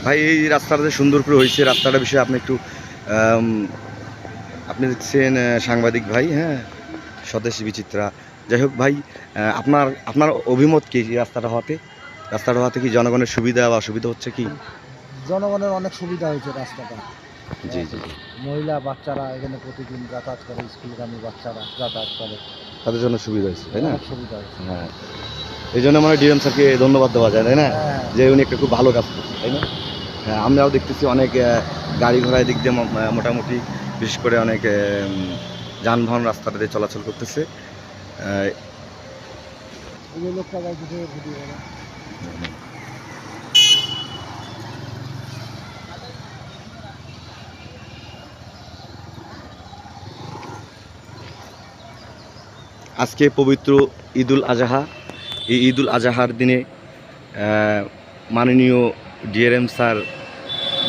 ভাই এই রাস্তাটা যে সুন্দর করে হয়েছে, রাস্তাটার বিষয়ে আপনি একটু আপনি দেখছেন সাংবাদিক ভাই, হ্যাঁ, স্বদেশী বিচিত্রা। যাই হোক ভাই, আপনার আপনার অভিমত কি এই রাস্তাটা হওয়াতে কি জনগণের সুবিধা বা অসুবিধা হচ্ছে কি? জনগণের অনেক সুবিধা হয়েছে রাস্তাটা। জি জি জি। মহিলা বাচ্চারা এখানে প্রতিদিন যাতায়াত করে, স্কুলগামী বাচ্চারা যাতায়াত করে, তাদের জন্য সুবিধা হয়েছে, তাই না? অনেক সুবিধা হয়েছে। হ্যাঁ, এই জন্য মানে ডিএম স্যারকে ধন্যবাদ দেওয়া যায়, তাই না? হ্যাঁ, যে উনি একটা খুব ভালো কাজ করছে, তাই না? হ্যাঁ, আমরাও দেখতেছি অনেক গাড়ি ঘোড়া এদিক দিয়ে মোটামুটি, বিশেষ করে অনেক যানবাহন রাস্তাটা দিয়ে চলাচল করতেছে। এই লোকটা গাইতেছে ভিডিও করে। আজকে পবিত্র ঈদুল আজহা। এই ঈদুল আজহার দিনে মাননীয় ডিআরএম স্যার,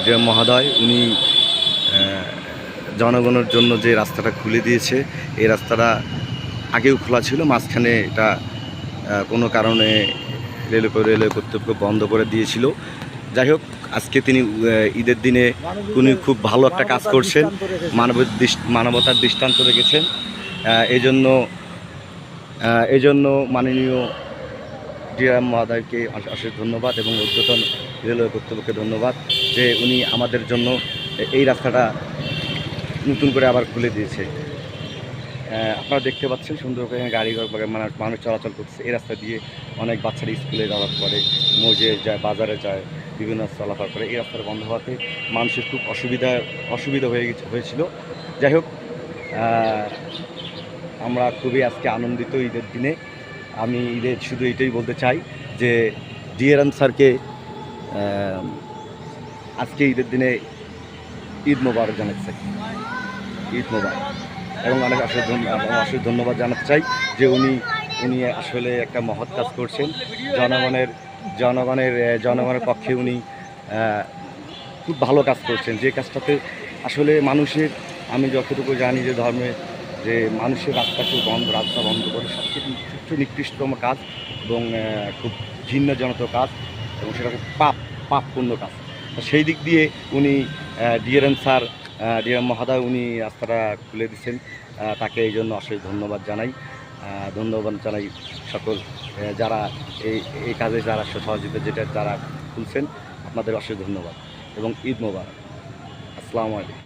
ডিআরএম মহোদয়, উনি জনগণের জন্য যে রাস্তাটা খুলে দিয়েছে, এই রাস্তাটা আগেও খোলা ছিল, মাঝখানে এটা কোনো কারণে রেলওয়ে কর্তৃপক্ষ বন্ধ করে দিয়েছিল। যাই হোক, আজকে তিনি ঈদের দিনে উনি খুব ভালো একটা কাজ করছেন, মানবতার দৃষ্টান্ত রেখেছেন। এই জন্য মাননীয় ডিআরএম মহোদয়কে অশেষ ধন্যবাদ এবং ঊর্ধ্বতন রেলওয়ে কর্তৃপক্ষকে ধন্যবাদ যে উনি আমাদের জন্য এই রাস্তাটা নতুন করে আবার খুলে দিয়েছে। আপনারা দেখতে পাচ্ছেন সুন্দর করে গাড়ি ঘোড়া মানুষ চলাচল করছে। এই রাস্তা দিয়ে অনেক বাচ্চারা স্কুলে যাওয়ার করে, মসজিদে যায়, বাজারে যায়, বিভিন্ন চলাফেরা করে। এই রাস্তাটা বন্ধ হওয়াতে মানুষের খুব অসুবিধা হয়েছিল। যাই হোক, আমরা খুবই আজকে আনন্দিত ঈদের দিনে। আমি ঈদের শুধু এটাই বলতে চাই যে ডিআরএম স্যারকে আজকে ঈদের দিনে ঈদ মোবারক জানাতে চাই, ঈদ মোবারক, এবং অনেক অশেষ ধন্যবাদ জানাতে চাই যে উনি আসলে একটা মহৎ কাজ করছেন। জনগণের পক্ষে উনি খুব ভালো কাজ করছেন, যে কাজটাতে আসলে মানুষের, আমি যতটুকু জানি যে ধর্মে যে মানুষের রাস্তা বন্ধ করে সবচেয়ে নিকৃষ্টতম কাজ এবং খুব ঘৃণ্যজনক কাজ, এবং সেটা খুব পাপপূর্ণ কাজ। সেই দিক দিয়ে উনি ডিআরএম মহোদয় উনি রাস্তাটা খুলে দিচ্ছেন, তাকে এই জন্য অশেষ ধন্যবাদ জানাই। সকল যারা এই কাজে যারা সহযোগিতা যারা খুলছেন, আপনাদের অশেষ ধন্যবাদ এবং ঈদ মোবারক। আসসালামু আলাইকুম।